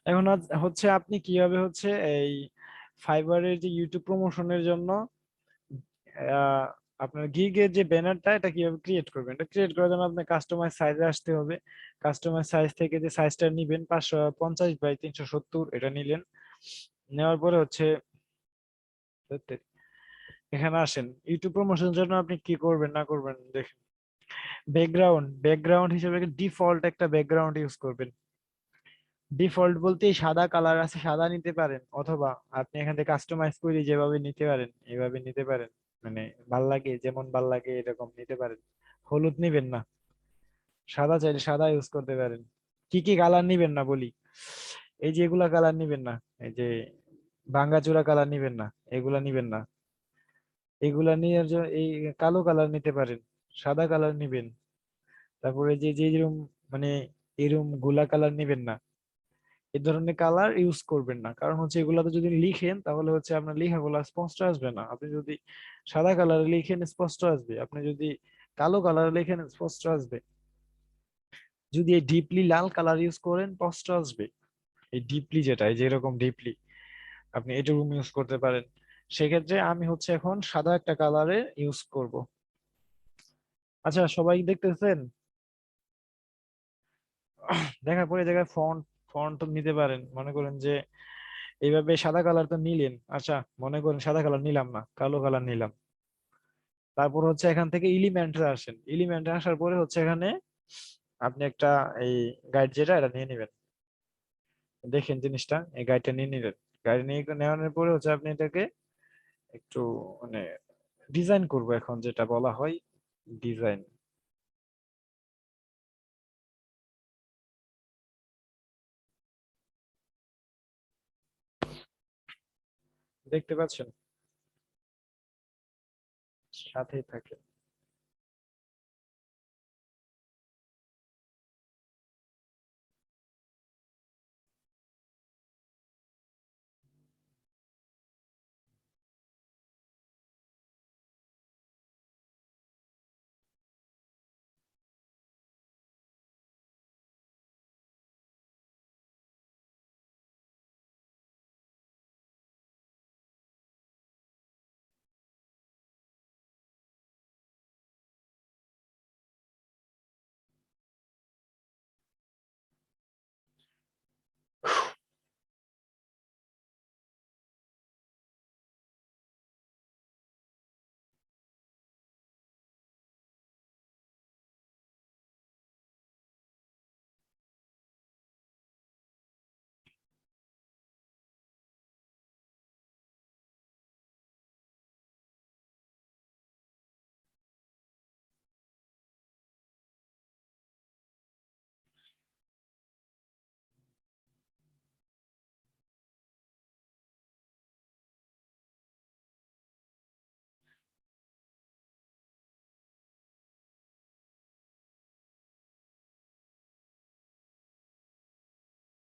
এখন হচ্ছে আপনি কিভাবে হচ্ছে এই ফাইবারের যে ইউটিউব প্রমোশনের জন্য আহ, আপনার গিগের যে ব্যানারটা এটা কিভাবে ক্রিয়েট করবেন, এটা ক্রিয়েট করার জন্য আপনার কাস্টমাইজ সাইজে আসতে হবে। কাস্টমাইজ সাইজ থেকে যে সাইজটা নিবেন 550 বাই 370 এটা নিলেন। নেওয়ার পরে হচ্ছে এখানে আসেন, ইউটিউব প্রমোশনের জন্য আপনি কি করবেন না করবেন দেখেন। ব্যাকগ্রাউন্ড হিসেবে ডিফল্ট একটা ব্যাকগ্রাউন্ড ইউজ করবেন। ডিফল্ট বলতে সাদা কালার আছে, সাদা নিতে পারেন, অথবা আপনি এখান থেকে কাস্টমাইজ করে যেভাবে নিতে পারেন এভাবে নিতে পারেন। মানে ভাল লাগে, যেমন ভাল লাগে এরকম নিতে পারেন। হলুদ নিবেন না, সাদা চাইলে সাদা ইউজ করতে পারেন। কি কি কালার নিবেন না বলি, এই যে এগুলা কালার নিবেন না, এই যে ভাঙ্গাচোরা কালার নিবেন না, এগুলা নিবেন না। এগুলা নিয়ে এই কালো কালার নিতে পারেন, সাদা কালার নিবেন। তারপরে যে যে এরকম মানে এরকম গোলা কালার নিবেন না। এই ধরনের কালার ইউজ করবেন না, কারণ হচ্ছে এগুলাতে যদি লিখেন তাহলে হচ্ছে আপনার লেখাগুলা স্পষ্ট আসবে না। আপনি যদি সাদা কালারে লিখেন স্পষ্ট আসবে, আপনি যদি কালো কালারে লিখেন স্পষ্ট আসবে। যদি এই ডিপলি লাল কালার ইউজ করেন স্পষ্ট আসবে। এই ডিপলি যেটা, এই যে এরকম ডিপলি, আপনি এটুকু ইউজ করতে পারেন। সেক্ষেত্রে আমি হচ্ছে এখন সাদা একটা কালারে ইউজ করব। আচ্ছা, সবাই দেখতেছেন? দেখার পরে জায়গায় ফন্ট ফন্ট নিতে পারেন। মনে করেন যে এইভাবে সাদা কালার তো নিলেন, আচ্ছা মনে করেন সাদা কালার নিলাম না, কালো কালার নিলাম। তারপর হচ্ছে এখান থেকে এলিমেন্টে আসেন, এলিমেন্টে আসার পরে হচ্ছে এখানে আপনি একটা এই গাইড যেটা এটা নিয়ে নেবেন। দেখেন জিনিসটা, এই গাইডটা নিয়ে নিলেন। গাইড নিয়ে নেওয়ার পরে হচ্ছে আপনি এটাকে একটু মানে ডিজাইন করবো, এখন যেটা বলা হয় ডিজাইন। দেখতে পাচ্ছেন? সাথেই থাকে।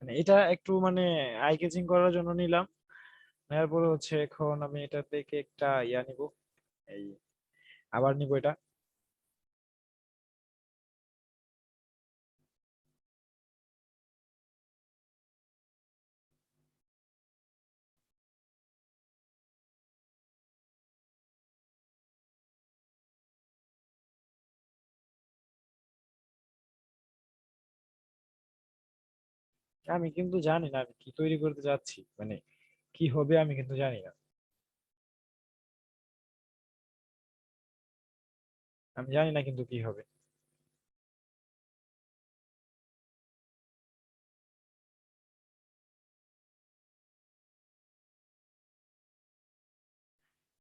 মানে এটা একটু মানে আই ক্যাচিং করার জন্য নিলাম। নেওয়ার পরে হচ্ছে এখন আমি এটা থেকে একটা ইয়া নিব, এই আবার নিব এটা। আমি কিন্তু জানি না আমি কি তৈরি করতে যাচ্ছি, মানে কি হবে আমি কিন্তু জানি না। আমি জানি না কিন্তু কি হবে।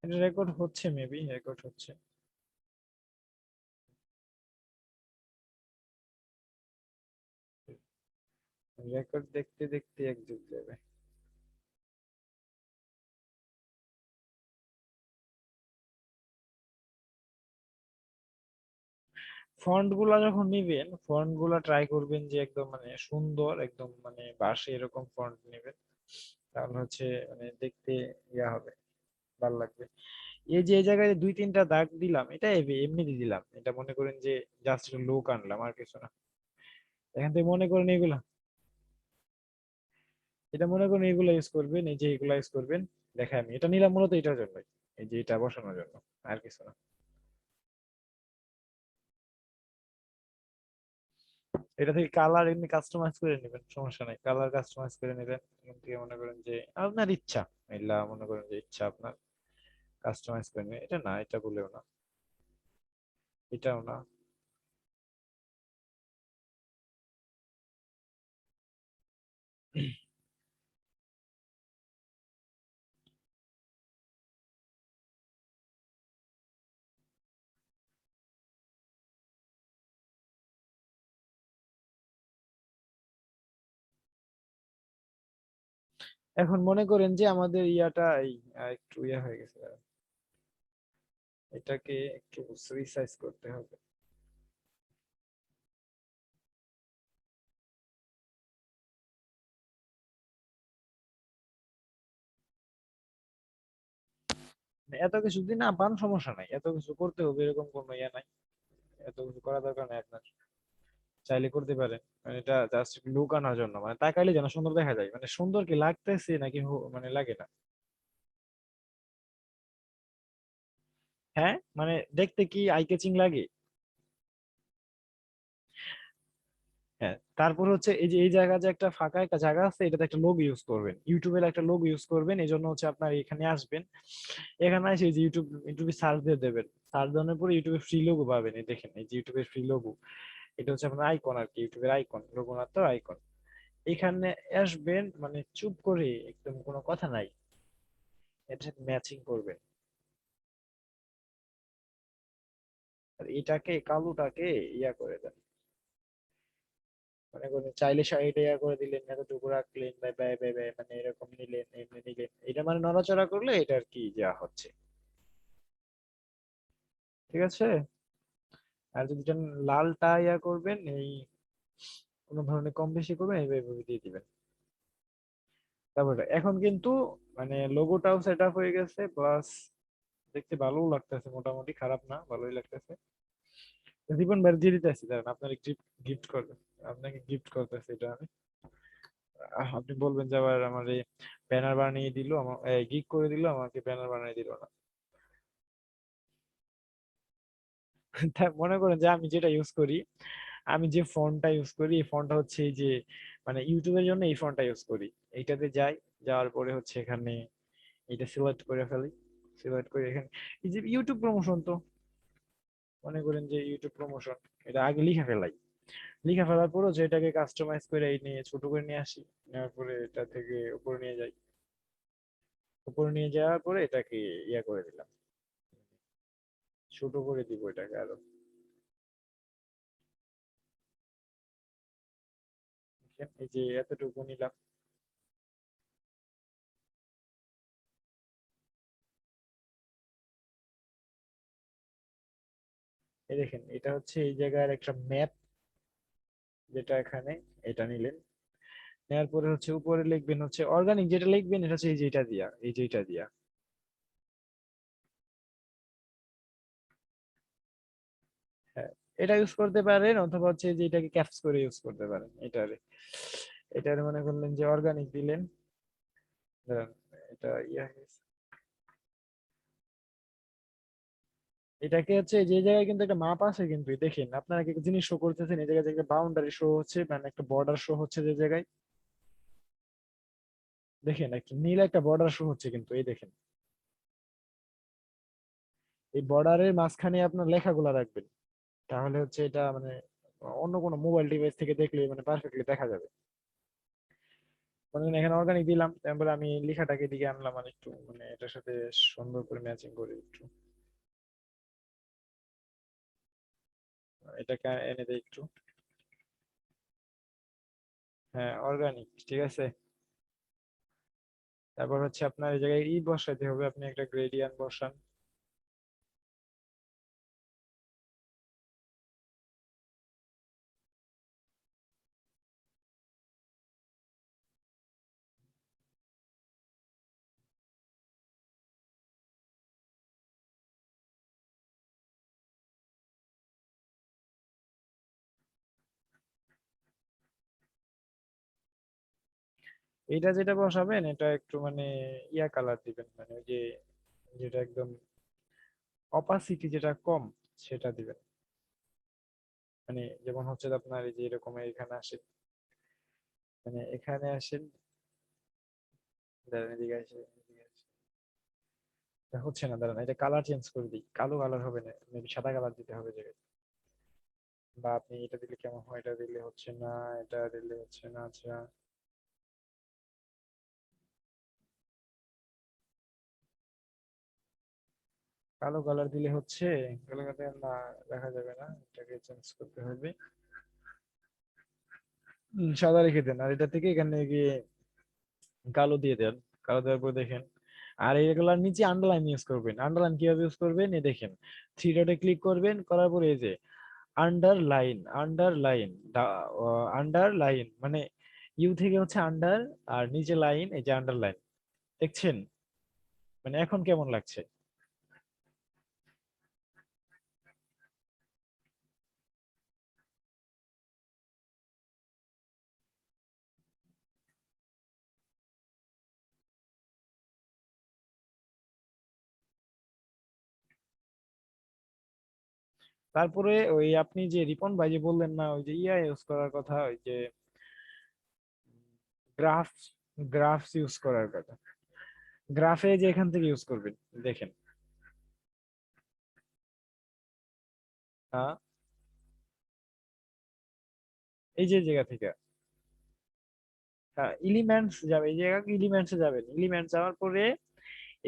এটা রেকর্ড হচ্ছে, মেবি রেকর্ড হচ্ছে। রেকর্ড দেখতে দেখতে এক যুগ যাবে। ফন্ট গুলা যখন নিবেন, ফন্ট গুলা ট্রাই করবেন যে একদম মানে সুন্দর, একদম মানে বাসে এরকম ফন্ট নেবেন। তাহলে হচ্ছে মানে দেখতে ইয়া হবে, ভালো লাগবে। এই যে এই জায়গায় দুই তিনটা দাগ দিলাম, এটা এমনি দিয়ে দিলাম, এটা মনে করেন যে জাস্ট লোক আনলাম আর কিছু না। এখান থেকে মনে করেন এগুলা এটা মনে করেন এগুলো ইউজ করবেন, এই যে এগুলো ইউজ করবেন। দেখেন আমি এটা নিলাম মূলত এটার জন্য, এই যে এটা বসানোর জন্য, আর কিছু না। এটা থেকে কালার এমনি কাস্টমাইজ করে নেবেন, সমস্যা নাই, কালার কাস্টমাইজ করে নেবেন। এখান থেকে মনে করেন যে আপনার ইচ্ছা, এগুলা মনে করেন যে ইচ্ছা আপনার কাস্টমাইজ করে নেবেন। এটা না, এটা বলেও না, এটাও না। এখন মনে করেন যে আমাদের ইয়াটা এই একটু ইয়া হয়ে গেছে, এটাকে একটু রিসাইজ করতে হবে। এত কিছু যদি না পান সমস্যা নাই, এত কিছু করতে হবে এরকম কোনো ইয়া নাই, এত কিছু করা দরকার নাই আপনার, চাইলে করতে পারেন। মানে এটা জাস্ট লুক আনার জন্য, মানে তাকাইলে যেন সুন্দর দেখা যায়, মানে সুন্দর কি লাগতেছে নাকি মানে লাগে না। হ্যাঁ, মানে দেখতে কি আই ক্যাচিং লাগে। হ্যাঁ, তারপর হচ্ছে এই যে এই জায়গা যে একটা ফাঁকা একটা জায়গা আছে, এটাতে একটা লোগো ইউজ করবেন, ইউটিউবের একটা লোগো ইউজ করবেন। এই জন্য হচ্ছে আপনার এখানে আসবেন, এখানে এসে এই যে ইউটিউবে সার্চ দিয়ে দেবেন। সার্চ দেওয়ার পরে ইউটিউবে ফ্রি লোগো পাবেন, এই দেখেন এই যে ইউটিউবের ফ্রি লোগো। এটা হচ্ছে আপনার আইকন আর কি, ইউটিউবের আইকন, লোগো না তো আইকন। এখানে আসবেন, মানে চুপ করে একদম কোনো কথা নাই, এটার সাথে ম্যাচিং করবেন। আর এটাকে কালোটাকে ইয়া করে দেন, মনে করেন চাইলে এটা ইয়া করে দিলেন, এতটুকু রাখলেন, মানে এরকম নিলেন, এমনি নিলেন, এটা মানে নড়াচড়া করলে এটা আর কি যা হচ্ছে। ঠিক আছে। আর যদি চান লালটা ইয়া করবেন, এই কোনো ধরনের কম বেশি করবেন, এইভাবে দিয়ে দিবেন। তারপরে এখন কিন্তু মানে লোগোটাও সেট আপ হয়ে গেছে, প্লাস দেখতে ভালোও লাগতেছে, মোটামুটি খারাপ না, ভালোই লাগতেছে। জীবন বাইরে দিয়ে দিতেছি, দাঁড়ান আপনার গিফট গিফট করবে, আপনাকে গিফট করতেছে এটা আমি। আপনি বলবেন যে আবার আমার এই ব্যানার বানিয়ে দিল, আমার গিগ করে দিল, আমাকে ব্যানার বানিয়ে দিল না। তাই মনে করেন যে আমি যেটা ইউজ করি, আমি যে ফন্টটা ইউজ করি, এই ফন্টটা হচ্ছে এই যে মানে ইউটিউবের জন্য এই ফন্টটা ইউজ করি। এইটাতে যাই, যাওয়ার পরে হচ্ছে এখানে এটা সিলেক্ট করে ফেলি, সিলেক্ট করে এখানে এই যে ইউটিউব প্রমোশন, তো মনে করেন যে ইউটিউব প্রমোশন, এটা আগে লিখে ফেলাই। লিখে ফেলার পরও যে এটাকে কাস্টমাইজ করে এই নিয়ে ছোট করে নিয়ে আসি, নেওয়ার পরে এটা থেকে উপরে নিয়ে যাই, উপরে নিয়ে যাওয়ার পরে এটাকে ইয়া করে দিলাম, ছোট করে দিব এটাকে আরো। দেখেন, এই যে এতটুকু নিলাম। এই দেখেন এটা হচ্ছে এই জায়গার একটা ম্যাপ, যেটা এখানে, এটা নিলেন। নেওয়ার পরে হচ্ছে উপরে লিখবেন হচ্ছে অর্গানিক, যেটা লিখবেন এটা হচ্ছে এই যে এটা দিয়া, এই যে এটা দিয়া। হ্যাঁ, এটা ইউজ করতে পারেন, অথবা হচ্ছে যে এটাকে ক্যাপস করে ইউজ করতে পারেন এটারে। এটারে মনে করলেন যে অর্গানিক দিলেন, ধরেন এটা ইয়া হয়েছে। এটাকে হচ্ছে যে জায়গায় কিন্তু একটা মাপ আছে, কিন্তু এই দেখেন আপনারা কি একটা জিনিস শো করতেছেন, এই জায়গায় যে একটা বাউন্ডারি শো হচ্ছে, মানে একটা বর্ডার শো হচ্ছে যে জায়গায়, দেখেন একটা নীল একটা বর্ডার শো হচ্ছে, কিন্তু এই দেখেন এই বর্ডারের মাঝখানে আপনার লেখাগুলা রাখবেন, তাহলে হচ্ছে এটা মানে অন্য কোনো মোবাইল ডিভাইস থেকে দেখলে মানে পারফেক্টলি দেখা যাবে। মানে এখানে অর্গানিক দিলাম, তারপরে আমি লেখাটাকে দিকে আনলাম, মানে একটু মানে এটার সাথে সুন্দর করে ম্যাচিং করে একটু এটাকে এনে দেয় একটু। হ্যাঁ, অর্গানিক, ঠিক আছে। তারপর হচ্ছে আপনার এই জায়গায় বসাইতে হবে, আপনি একটা গ্রেডিয়েন্ট বসান। এটা যেটা বসাবেন এটা একটু মানে ইয়া কালার দিবেন, মানে ওই যে যেটা একদম অপাসিটি যেটা কম সেটা দিবেন। মানে যেমন হচ্ছে আপনার এই যে এরকম এখানে আসেন, মানে এখানে আসেন, দাঁড়ান এদিকে আসেন, এদিকে আসেন। এটা হচ্ছে না, দাঁড়ান এটা কালার চেঞ্জ করে দিই, কালো কালার হবে না, মেবি সাদা কালার দিতে হবে জায়গায়। বা আপনি এটা দিলে কেমন হয়, এটা দিলে হচ্ছে না, এটা দিলে হচ্ছে না, আচ্ছা কালো কালার দিলে হচ্ছে, কালো কালার না, দেখা যাবে না, এটাকে চেঞ্জ করতে হবে। সাদা রেখে দেন, আর এটা থেকে এখানে গিয়ে কালো দিয়ে দেন। কালো দেওয়ার পর দেখেন, আর এগুলার নিচে আন্ডারলাইন ইউজ করবেন। আন্ডারলাইন কিভাবে ইউজ করবেন, এই দেখেন থ্রি ডটে ক্লিক করবেন, করার পরে এই যে আন্ডারলাইন, আন্ডারলাইন, আন্ডারলাইন মানে ইউ থেকে হচ্ছে আন্ডার, আর নিচে লাইন, এই যে আন্ডারলাইন, দেখছেন? মানে এখন কেমন লাগছে? তারপরে ওই আপনি যে রিপন ভাই যে বললেন না, ওই যে ইয়া ইউজ করার কথা, ওই যে গ্রাফ, গ্রাফস ইউজ করার কথা, গ্রাফে যে এখান থেকে ইউজ করবেন, দেখেন। হ্যাঁ, এই যে জায়গা থেকে, হ্যাঁ এলিমেন্টস যাবে, এই জায়গা এলিমেন্টসে যাবেন, এলিমেন্টস যাওয়ার পরে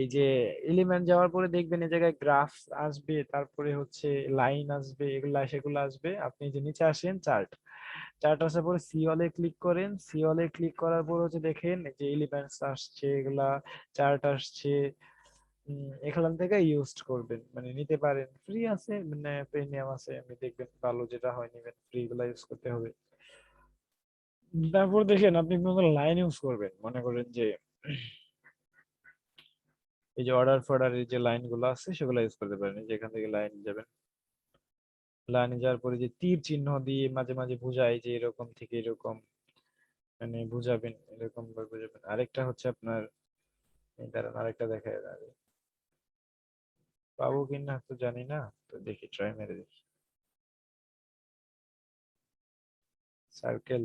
এই যে এলিমেন্ট যাওয়ার পরে দেখবেন এই জায়গায় গ্রাফ আসবে, তারপরে হচ্ছে লাইন আসবে, এগুলা সেগুলো আসবে। আপনি যে নিচে আসেন চার্ট, চার্ট আসার পরে সি অলে ক্লিক করেন, সি অলে ক্লিক করার পর হচ্ছে দেখেন এই যে এলিমেন্টস আসছে, এগুলা চার্ট আসছে। এখান থেকে ইউজ করবেন, মানে নিতে পারেন, ফ্রি আছে মানে প্রিমিয়াম আছে, আপনি দেখবেন ভালো যেটা হয় নিবেন, ফ্রি গুলা ইউজ করতে হবে। তারপর দেখেন আপনি কোনো লাইন ইউজ করবেন, মনে করেন যে এই যে অর্ডার ফর্ডারের যে লাইন গুলো আছে সেগুলো ইউজ করতে পারেন, এই যে এখান থেকে লাইন যাবেন, লাইনে যাওয়ার পরে যে তীর চিহ্ন দিয়ে মাঝে মাঝে বুঝায় যে এরকম থেকে এরকম, মানে বুঝাবেন, এরকম ভাবে বুঝাবেন। আরেকটা হচ্ছে আপনার, এই দাঁড়ান আরেকটা দেখায়, পাবো কিনা তো জানি না, তো দেখি ট্রাই মেরে দেখি। সার্কেল,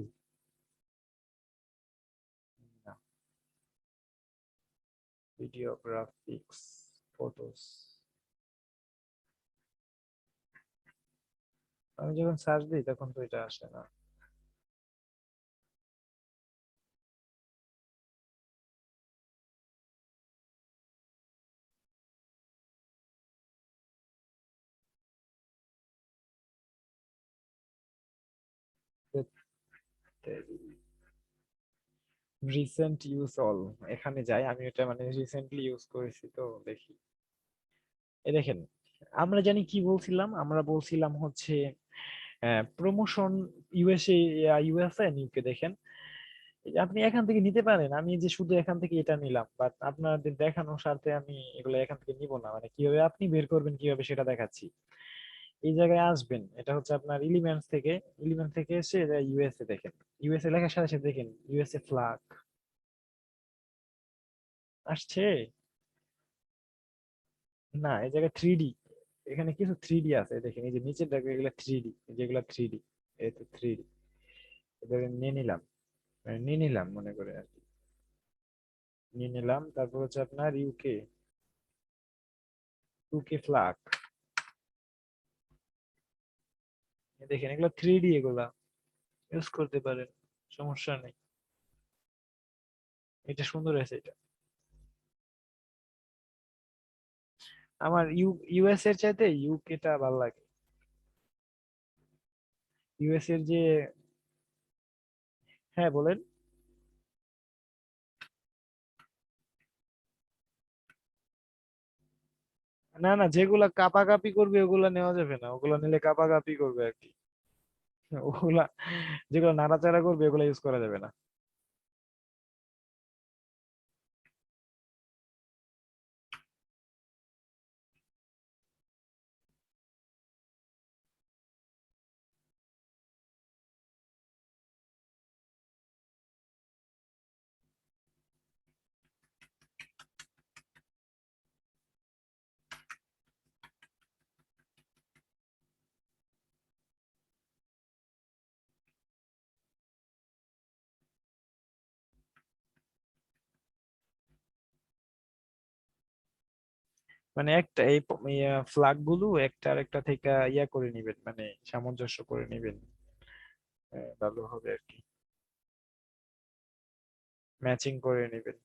না, ভিডিও গ্রাফিক্স, ফটোস, আমি যখন সার্চ দিই তখন তো এটা আসে না। রিসেন্ট ইউজ অল, এখানে যাই, আমি এটা মানে রিসেন্টলি ইউজ করেছি তো দেখি। এই দেখেন, আমরা জানি কি বলছিলাম, আমরা বলছিলাম হচ্ছে প্রমোশন ইউএসএ, ইউএসএ ইউকে, দেখেন এই যে আপনি এখান থেকে নিতে পারেন, আমি যে শুধু এখান থেকে এটা নিলাম, বাট আপনাদের দেখানোর স্বার্থে আমি এগুলো এখান থেকে নিব না, মানে কিভাবে আপনি বের করবেন কিভাবে সেটা দেখাচ্ছি। এই জায়গায় আসবেন, এটা হচ্ছে আপনার এলিমেন্টস থেকে, এলিমেন্ট থেকে এসে ইউএসএ দেখেন, ইউএসএ লেখার সাথে সাথে দেখেন ইউএসএ ফ্ল্যাগ আসছে। না, এই জায়গায় থ্রি ডি, এখানে কিছু থ্রি ডি আছে, দেখেন এই যে নিচের দেখবেন এগুলো থ্রি ডি, যেগুলো থ্রি ডি, এই তো থ্রি ডি, এটাকে নিয়ে নিলাম, মানে নিয়ে নিলাম মনে করে আর কি, নিয়ে নিলাম। তারপর হচ্ছে আপনার ইউকে, ইউকে ফ্ল্যাগ, দেখেন এগুলো থ্রি ডি, এগুলা ইউজ করতে পারেন, সমস্যা নেই। এটা সুন্দর আছে এটা। আমার ইউএস এর চাইতে ইউকে টা ভালো লাগে। ইউএস এর যে, হ্যাঁ বলেন। না না, যেগুলা কাপাকাপি করবে ওগুলা নেওয়া যাবে না, ওগুলা নিলে কাপাকাপি করবে আর কি। ওগুলা যেগুলো নাড়াচাড়া করবে ওগুলা ইউজ করা যাবে না। মানে একটা এই ফ্ল্যাগ গুলো একটা আরেকটা থেকে ইয়া করে নিবেন, মানে সামঞ্জস্য করে নিবেন। ভালো হবে আর কি, ম্যাচিং করে নিবেন।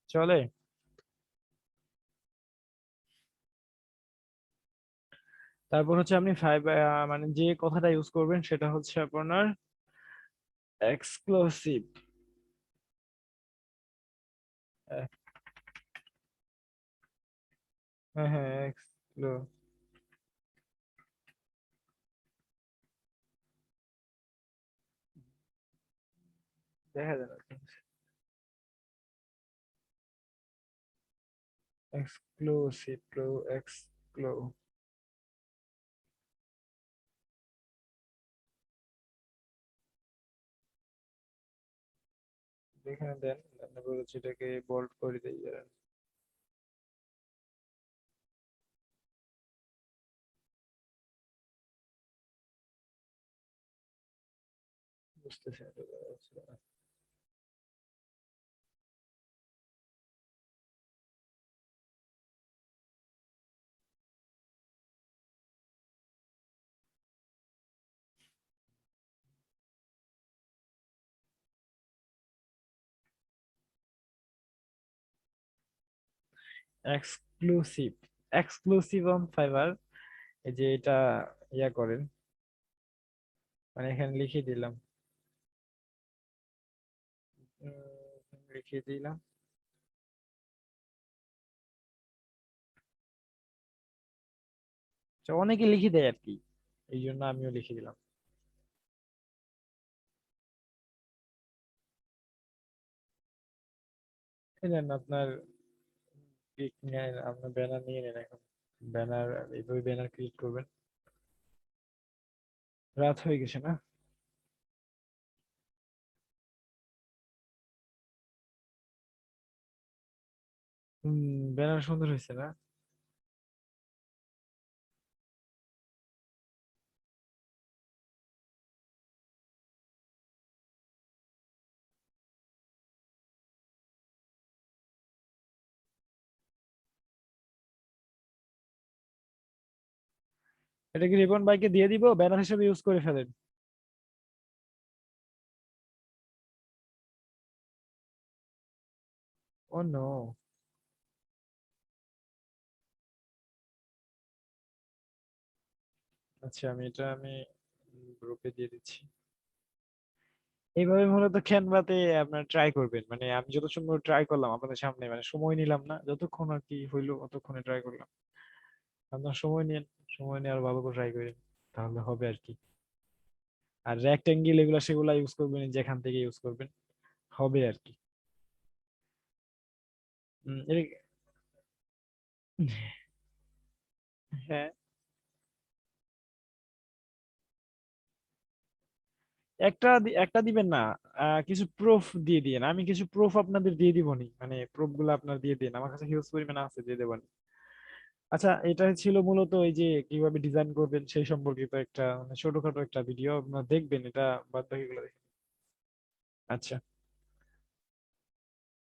চলে। তারপর হচ্ছে আপনি ফাইভ, মানে যে কথাটা ইউজ করবেন সেটা হচ্ছে আপনার এক্সক্লুসিভ। হ্যাঁ হ্যাঁ, এক্সক্লু, দেখা যায় না। এক্সক্লুসিভ, এক্সক্লু, এখানে দেন। তারপর হচ্ছে এটাকে বোল্ড করে দিই। বুঝতেছি না, এটা হচ্ছে এক্সক্লুসিভ, এক্সক্লুসিভ অন ফাইবার। এই যে এটা ইয়া করেন, মানে এখানে লিখে দিলাম। লিখে দিলাম। তো অনেকে লিখে দেয় আর কি, এই জন্য আমিও লিখে দিলাম। এই নেন আপনার আপনার ব্যানার নিয়ে নেন এখন। ব্যানার, এইভাবে ব্যানার ক্রিয়েট করবেন। রাত হয়ে গেছে না? হম, ব্যানার সুন্দর হয়েছে না? এটা কি রিবন বাইকে দিয়ে দিব, ব্যানার হিসেবে ইউজ করে ফেলেন। ও নো। আচ্ছা, আমি গ্রুপে দিয়ে দিচ্ছি। এইভাবে মূলত ক্যানভাতে আপনার ট্রাই করবেন, মানে আমি যত সময় ট্রাই করলাম আপনাদের সামনে, মানে সময় নিলাম না, যতক্ষণ আর কি হইলো ততক্ষণে ট্রাই করলাম। আপনার সময় নিন, সময় নিয়ে আরো ভালো করে ট্রাই করেন, তাহলে হবে আর কি। আর রেক্টেঙ্গেল এগুলা সেগুলা ইউজ করবেন, যেখান থেকে ইউজ করবেন হবে আর কি। উম, এর- হ্যাঁ, একটা দিবেন না, কিছু প্রুফ দিয়ে দিন, আমি কিছু প্রুফ আপনাদের দিয়ে দিব নি, মানে প্রুফ গুলো আপনার দিয়ে দিন, আমার কাছে হিউজ পরিমাণে আছে, দিয়ে দেবেন। আচ্ছা, এটা ছিল মূলত এই যে কিভাবে ডিজাইন করবেন সেই সম্পর্কিত একটা, মানে ছোটখাটো একটা ভিডিও আপনারা দেখবেন, এটা বাদ বাকিগুলো দেখেন। আচ্ছা।